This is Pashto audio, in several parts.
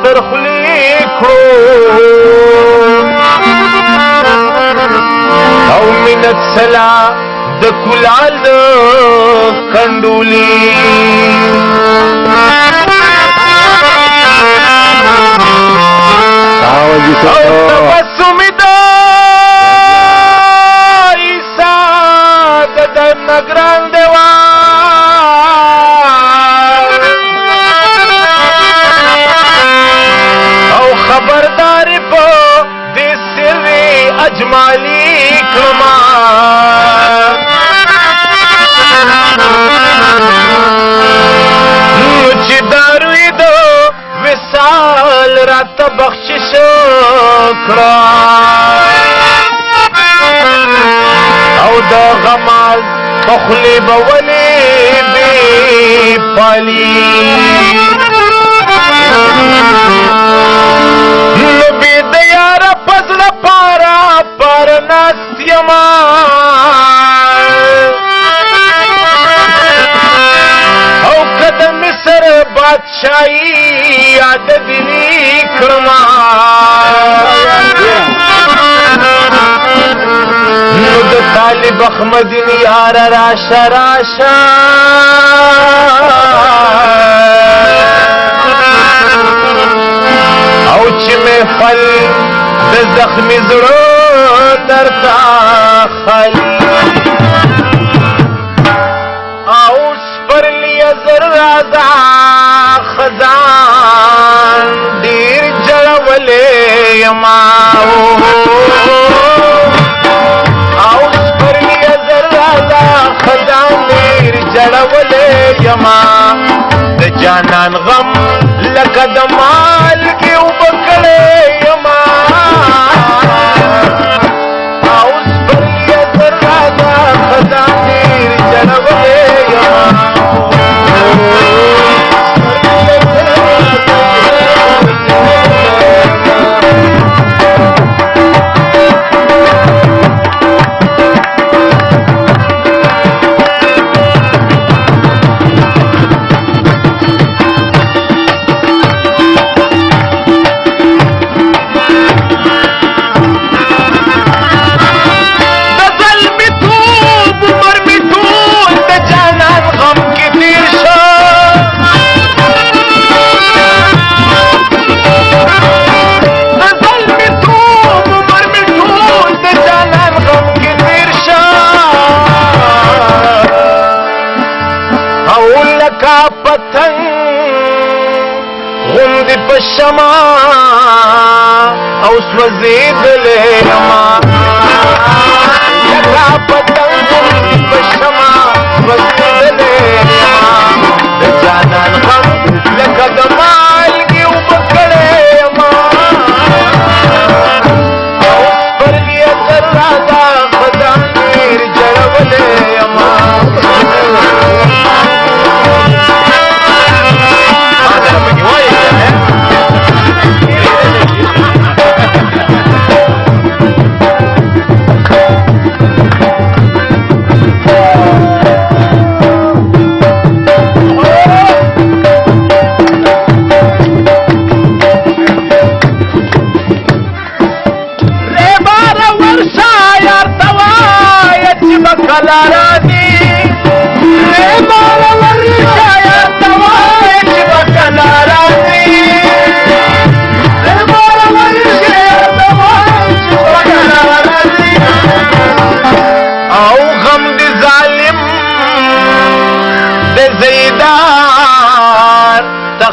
ترخلی کړو او منت سلا د کلال د کنډولی او تبسم د عیسی د نگران دیوا او خبردار په دې سر اجمالی کما چې داروی دو وصال رات بخشش کړه او د غمال بخلی بولی بی پالی نبی دیار پزل پارا پر ناستیما او کد مصر بادشاہی یاد دینی کرما نو د طالب احمدین یار راشا راشا او چې محفل د زخمی زړه درتا خالی او سپرلی زر رازا خزان دیر جړولې یماو او سپرلی زر رازا خزان دیر جړولې یما د جانان غم لکه د مال کې وبکړې یما او سپرلی زر رازا خزان دیر جړولې یما پتنگ غند پشما او سوزید لیما لکا پتنگ غند پشما سوزید لیما د جانان غم لکا دمال کی وبکڑیما او سپرلی اثر رادا خزان دیر جڑولیما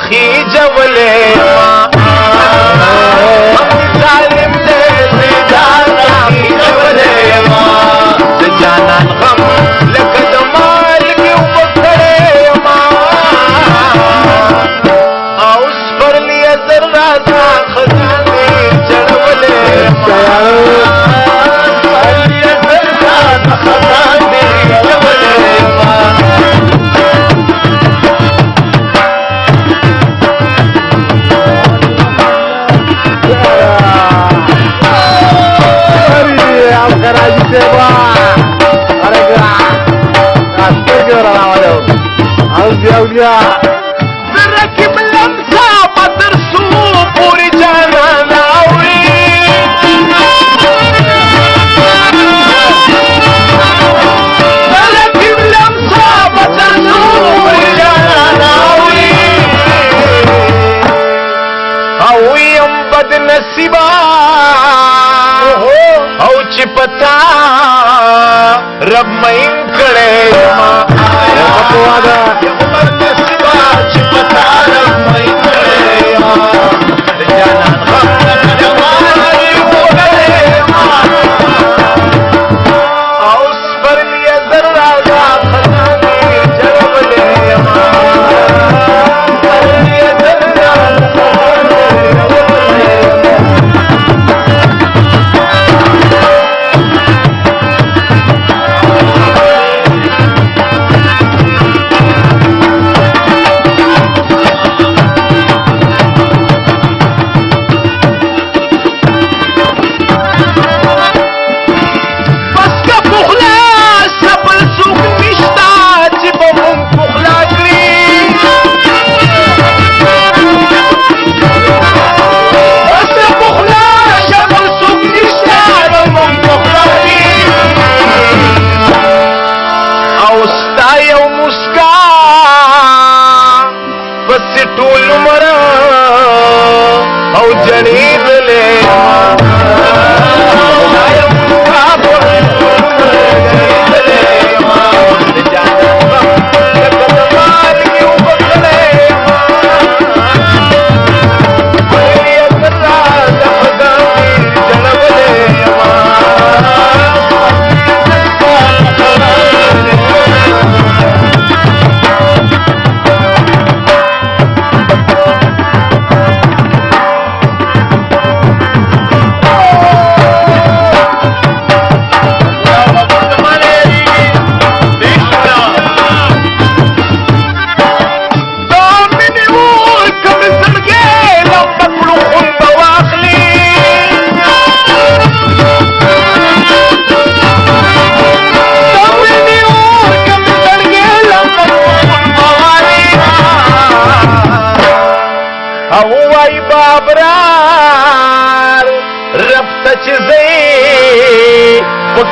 تخیج ولیما ظالم دے زیدار تخیج ولیما د جانان غم لکد مال کی وبکڑیما او سپرلی ازر رازا خزان دیر جڑولیما سپرلی ازر رازا خزان دیر جڑولیما زركب الامسى ما ترسوم बद नसीबा او چې پتا رب مین کړي ما پوادا بد نصیبا چې پتا رب مین کړي ما جانان غم جمال وګړي ما او صبر لیا ذرا دا خزانه جلولې ما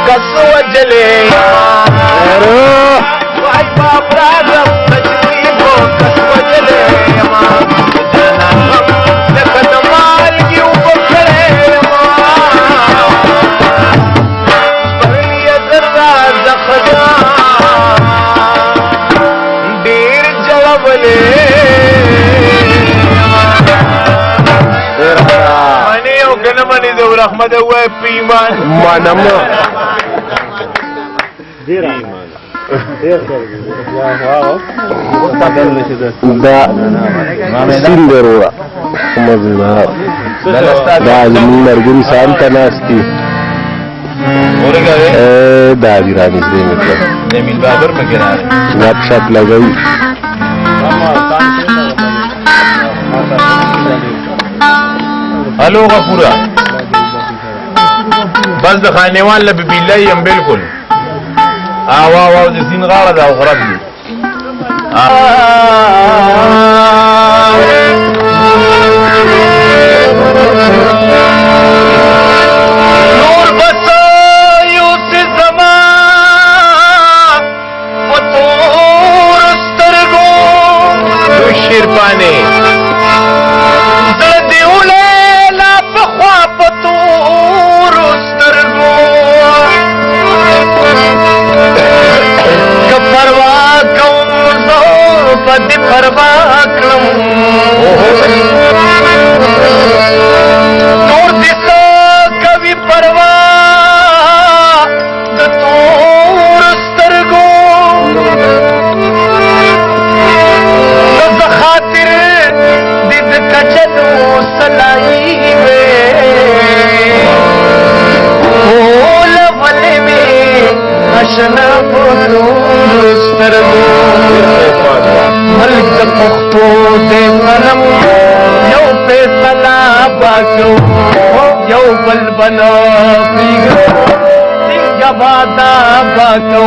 कस वजले वाई बाबरा रब तजली वो कस वजले जना हम लखन माल क्यों बखरे बरलिया जरा जखदा दीर जलवले मने ओ गन मनी दो रहमत हुए पीमान मनम Sinderoa da mărguri santa nasti da virani Demil Babar măgănare WhatsApp लगाई हेलो गफूरा बस د خانیوان له بالله يم بالکل واو د سین غاړه دا غرب دي نور بس یوس زمان وطور سترگو دو شیرپانے पति परवाक्रम नूर दिसा कवि परवा तूर स्तरगो खातिर दिद कचलू सलाई में फूल वले में अशना तूर स्तरगो मल्क पुख्तो दे करम यौ पे सला बाको यौ बलबला पीगो सिंह वादा बाको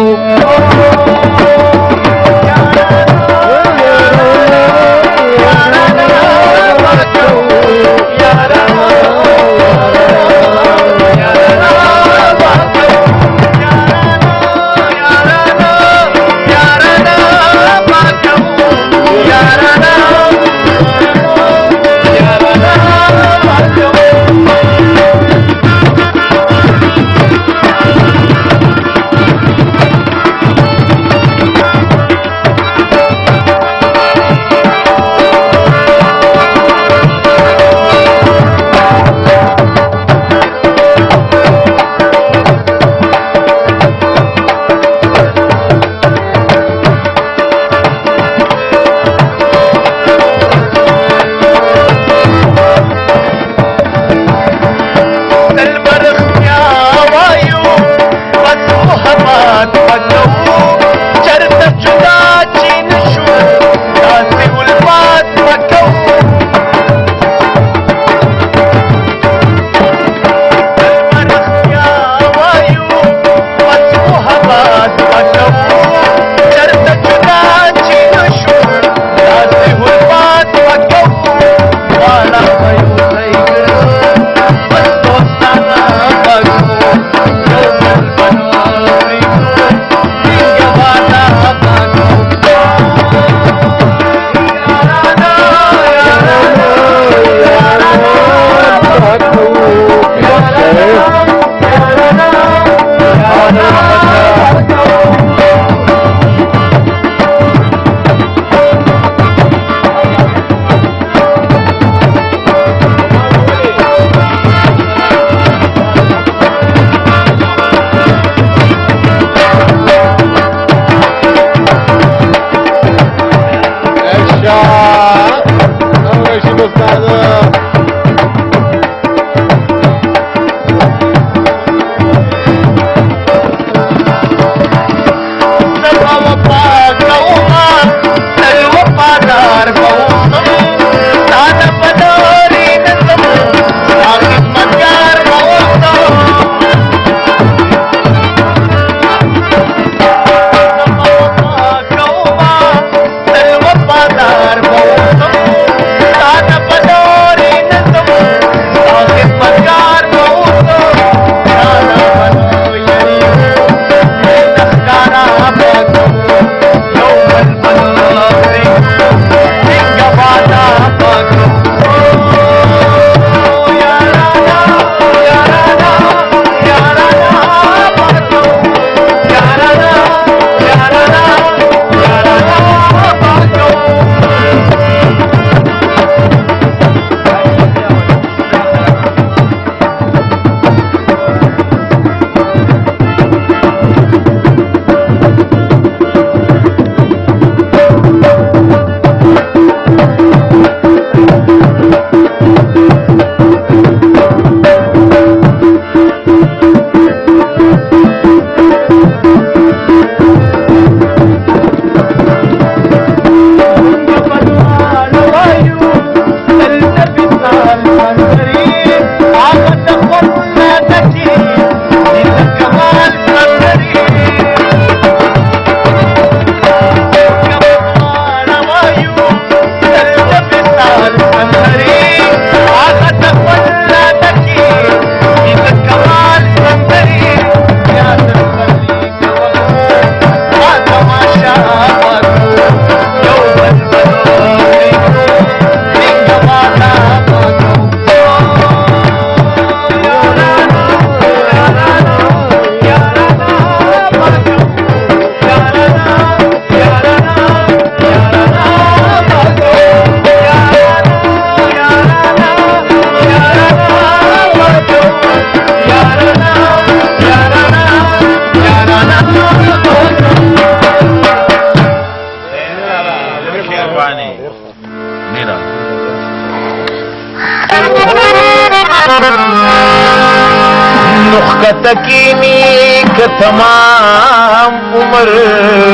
نخکت کینی که تمام عمر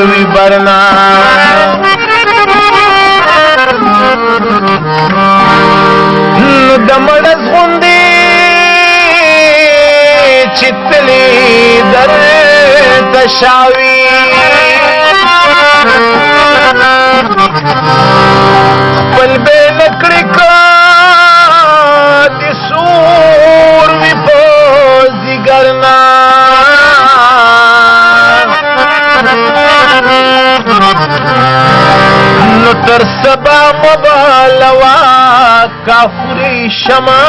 وی برنا نو دمڑز غندی چتلی در تشاوی خپل بے لکڑی کا دی سور وی پوزی گرنا نو تر سبا مبالوا کافری شما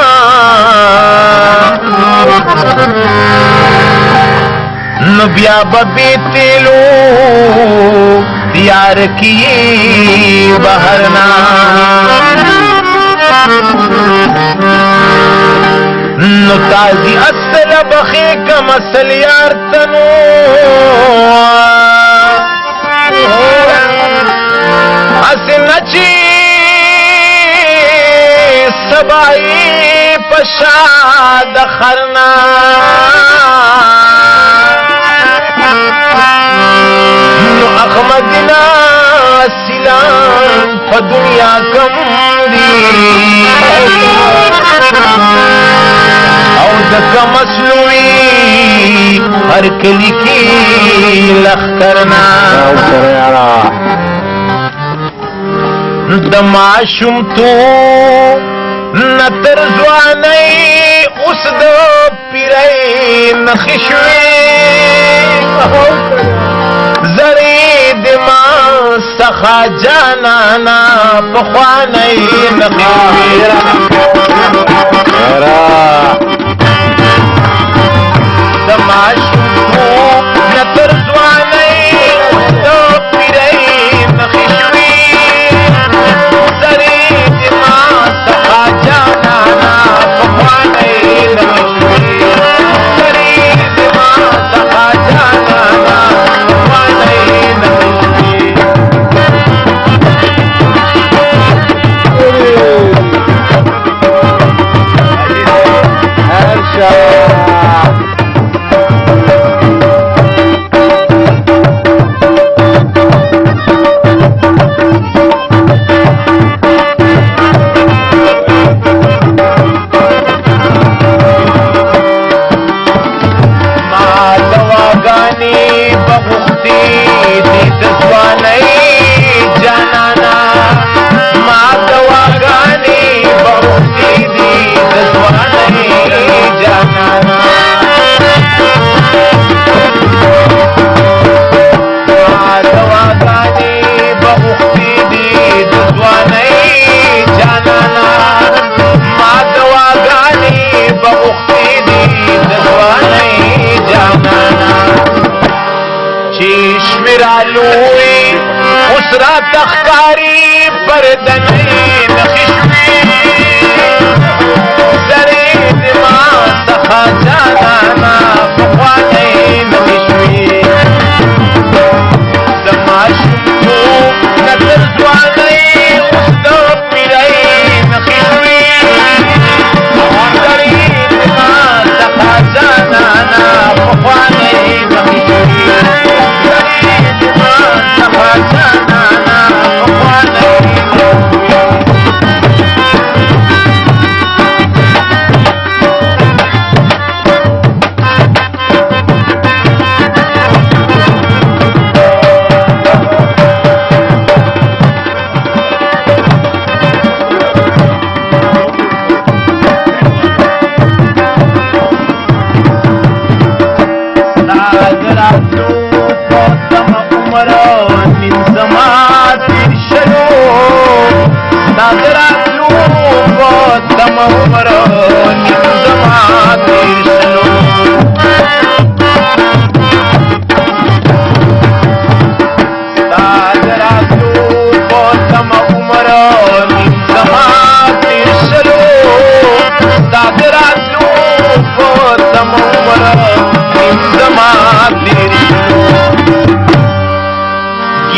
نو بیا ببیتلو دیار کی بہرنا نو تازی اصل بخی کم اصل یار تنو اصل نچی سبائی پشاد خرنا نو احمدنا سلام پا دنیا کم دی او دکا مسلوی ہر کلی کی لخ کرنا دماشم تو نتر زوانی اس دو پیرائی نخشوی زرید ما سخا جانانا پخوانی نخشوی دماشم تو نتر زوانی اس دو پیرائی نخشوی زرید ما سخا جانانا پخوانی نخشوی زرید ما سخا جانانا پخوانی نخشوی لوی اسرا تخکاری پردنی نخشوی زرید ما سخا جانانا پخوانی نخشوی دماشم تو نتر زوانی اس دو پیرائی نخشوی زرید ما سخا جانانا پخوانی نخشوی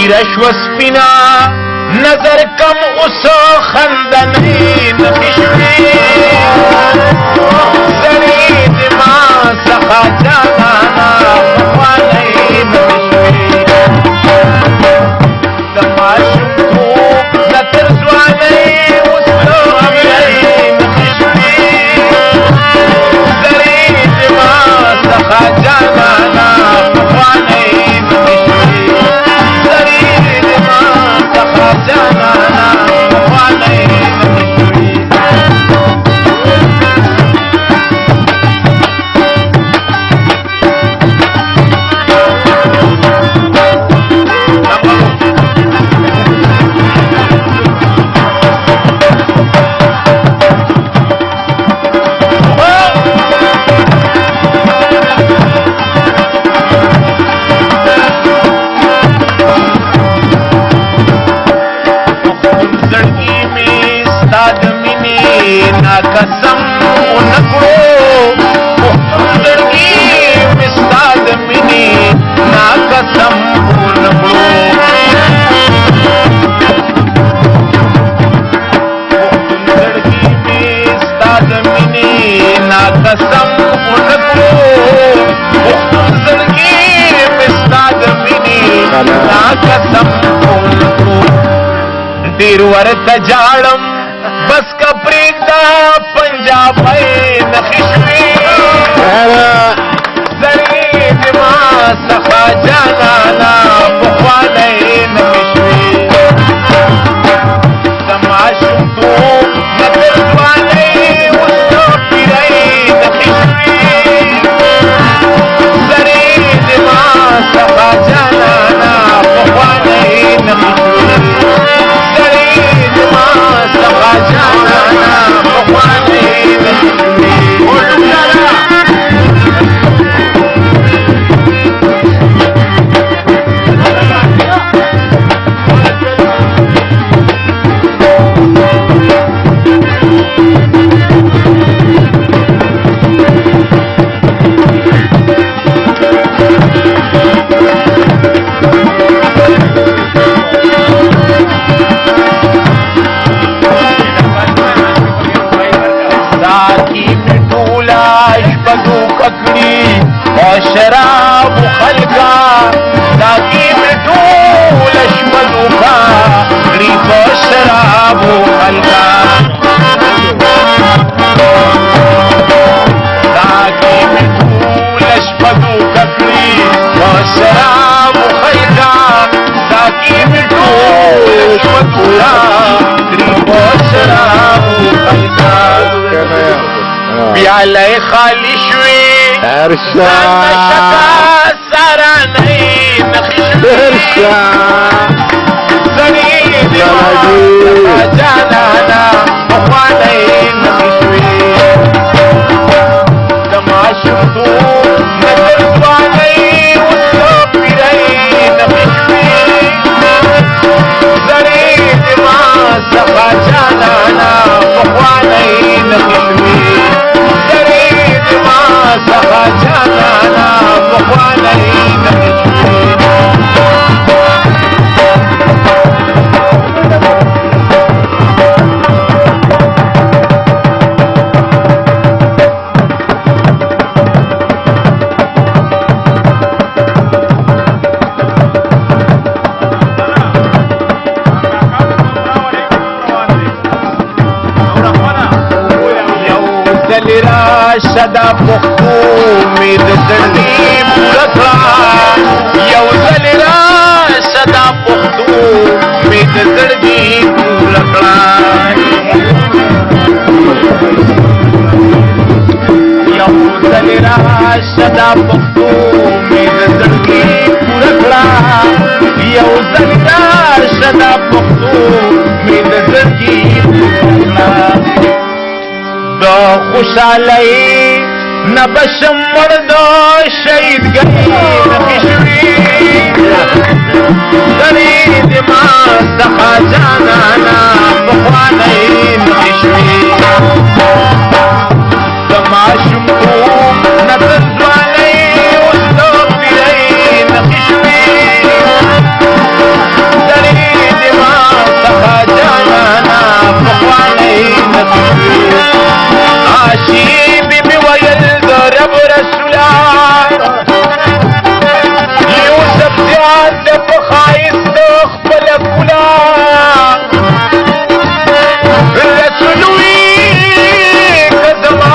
رشوسپینا نظر کم اس خندنی نخشوی قسم ونکړو پښتون زړګي مې ستا د مینې دا قسم ونکړو ډېر ورته جاړم بس که پرېږده پنجابی نښې شوې زړې د ما څخه جانانه پخوانی نښې شوې د ماشومتوب نه تر ځوانۍ اوس د پیرۍ نښې شوې زړې د ما څخه جانانه پخوانی نښې شوې زړې د ما څخه جانانه پخوانی نښې شوې شپږو ککړي او شراب خلکا داګي مې ټول شپږو ککړي او شراب خلکا داګي مې ټول شپږو ککړي او شراب خلکا داګي مې ټول شپږو ککړي او شراب خلکا پیاله خالی شوی ارشا نشکا سرانی نخی شوی زنی دیما جانانا مخوانی نخی شوی دماشتو نتر دوانی اسو پیرئی نخی شوی زنی دیما سخا جانانا مخوانی نخی شوی سخا جانانا مخوانی نخی شوی شدا پختو می د زړګي پوره کړه یو ځل شدا پختو می د زړګي پوره کړه یو ځل شدا پختو می د زړګي پوره کړه یو ځل شدا پختو می د زړګي پوره کړه دا خوشحالی نبشم مردو شهید گئی نخی شوی درید ما سخا جانانا بخوانی نخی شوی دماشم تو نتر زوانی اسلو پیرئی نخی شوی درید ما سخا جانانا بخوانی نخی شوی عاشی بی بی ویل رب رسولا یوسف زیاد دف خائست خپل کلا رسولوی کزما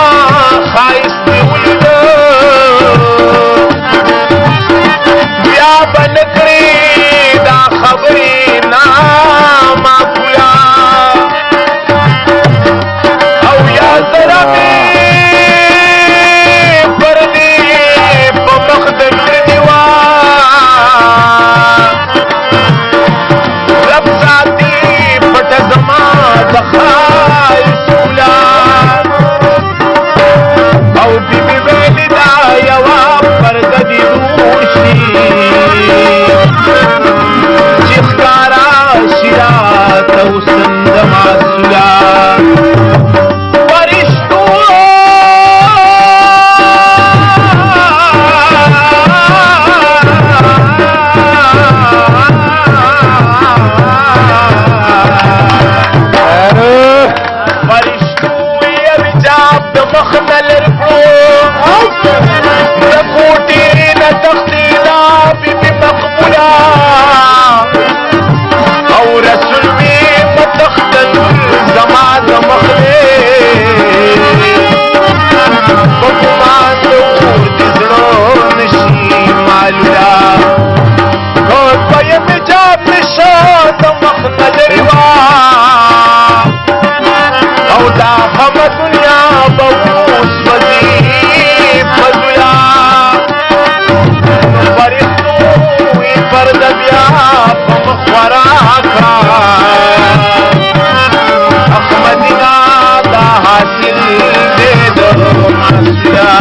معصیه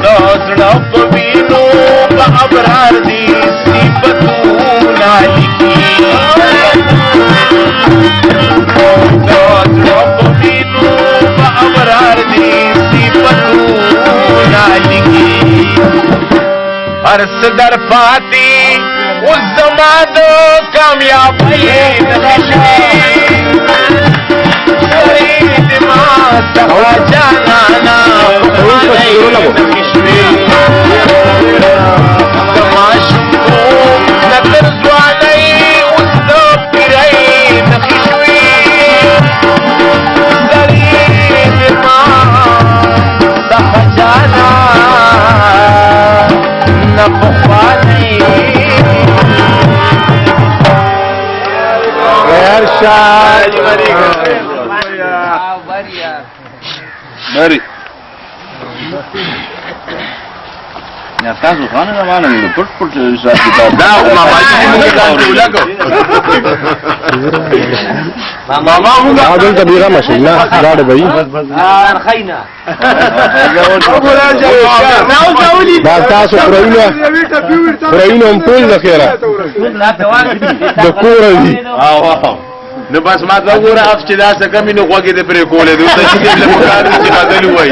دا زړه په وینو په ابرار دي صفتونه لیکي دا زړه په وینو په ابرار دي صفتونه لیکي هر څه در پاتې اوس زما د کامیابۍ نښې فرید ما څخه جانانا پخوانۍ نښې شوې د ماشومتوب نه تر ځوانۍ اوس د پیرۍ نښې شوې فرید ما څخه جانانا پخوانۍ ارشاد بری یا تاسو خانه نه مانه پټ پټ حساب کتاب دا ما باندې ولګو ماما موږ عادل کبیره ماشینا لاړ دی خینا دا تاسو پرایینو هم ټول د خیره د کور دی نو بس ما ته وګوره اف چې دا څه کمی نو غوږی دې پرې کولې دوی څه چې له پکار چې بدل وای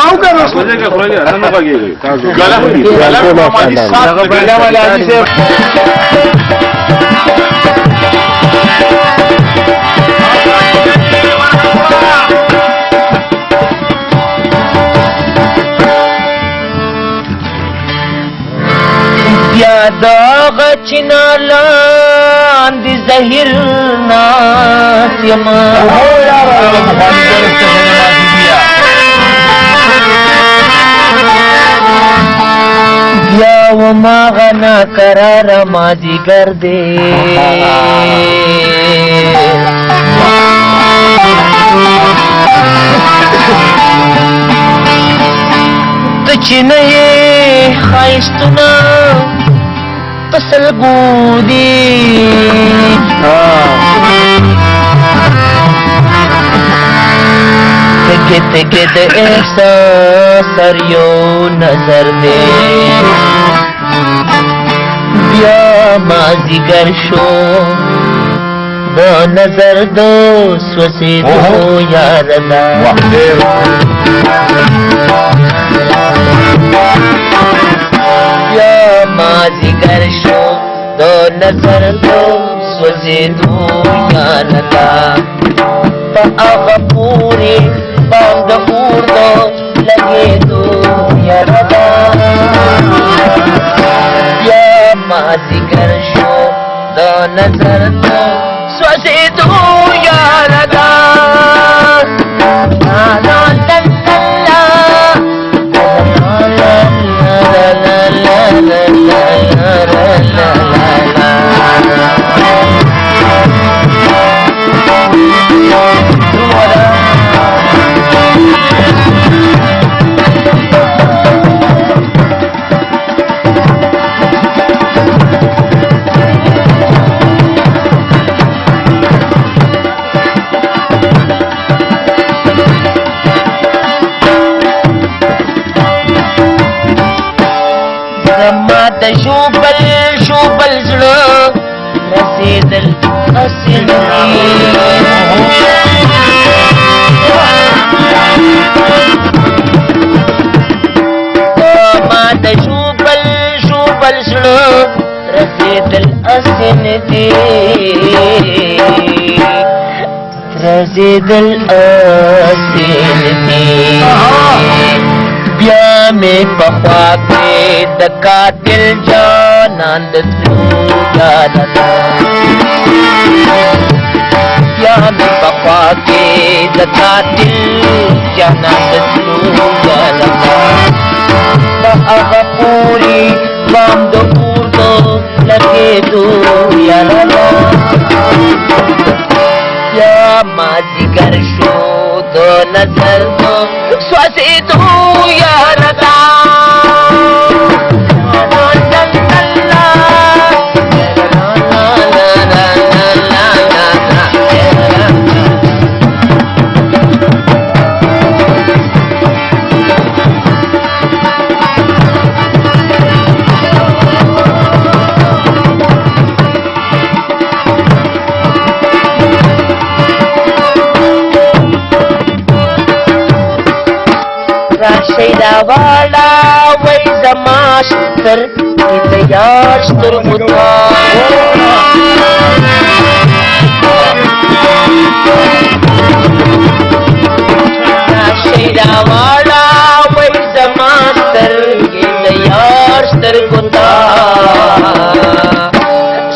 او کنه څنګه خوري نه نو غوږی تاسو ګلم مالي صاحب ګلم علي صاحب داغ چنالان دی زهر ناس یما بیا و ما غنا قرار مازی گردے تچنه خایستنا پسل گودی تکے تکے د احساس سریو نظر دے بیا مازیگر شو دو نظر دو سوسی دو یاردا بیا مازیگر شو دو نظر دو سوسی دو یاردا پا آغا پوری بام دا اردو لگے دو یاردا بیا مازیگر شو دو نظر دو سوسی دو یاردا لا لا لا شوبل زړه رسیدل اسل ما د شوبل زړه رسیدل اسل دی رسیدل اسل دی بیا میں پخوا کے دکا دل جانان دسلو یادتا بیا میں پخوا کے دکا دل جانان دسلو یادتا با آغا پوری بام دو اردو لگے دو یادتا بیا مازیگر شو دو نظر دو سوسی دو یاردا شیداوالا وی زماشتر ایتیاشتر بطا شیداوالا وی زماشتر ایتیاشتر بطا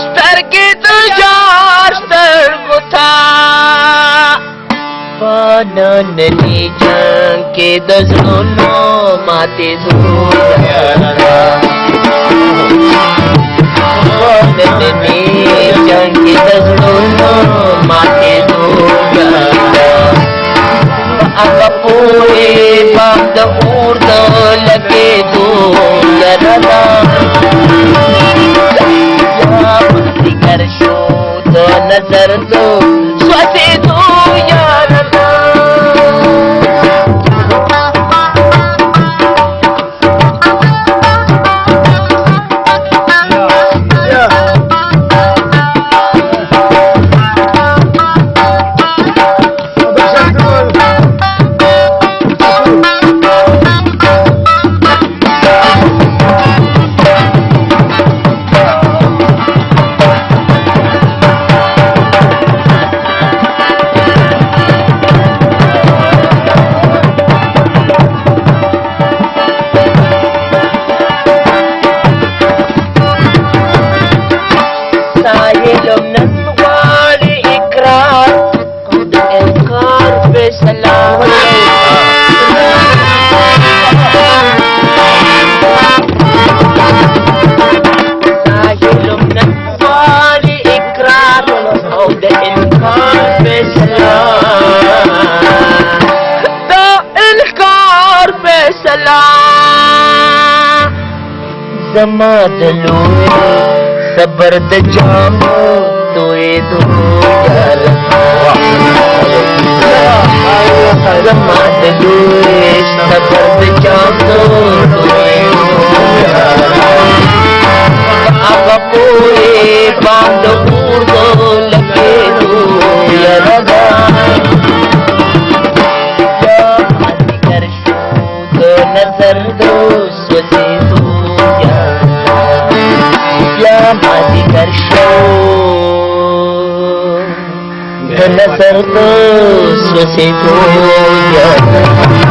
ستر کی تجاشتر بطا ننی جنگ کے دزلونو ماتے دھویا ننی جنگ کے دزلونو ماتے دھویا آقا پورے بام دا اورد لگے دھویا ردا یا مختی کرشو دو نظر دو سواسے دھویا ردا زما دلوئے صبر د جامو توئے دو یار زما دلوئے صبر د جامو توئے دو یار آقا پورے باند اردو لگے دو یار یا حالی کرشو دو نظر دو سوچے دو مادی کرشو نظر دو سوچے دو یا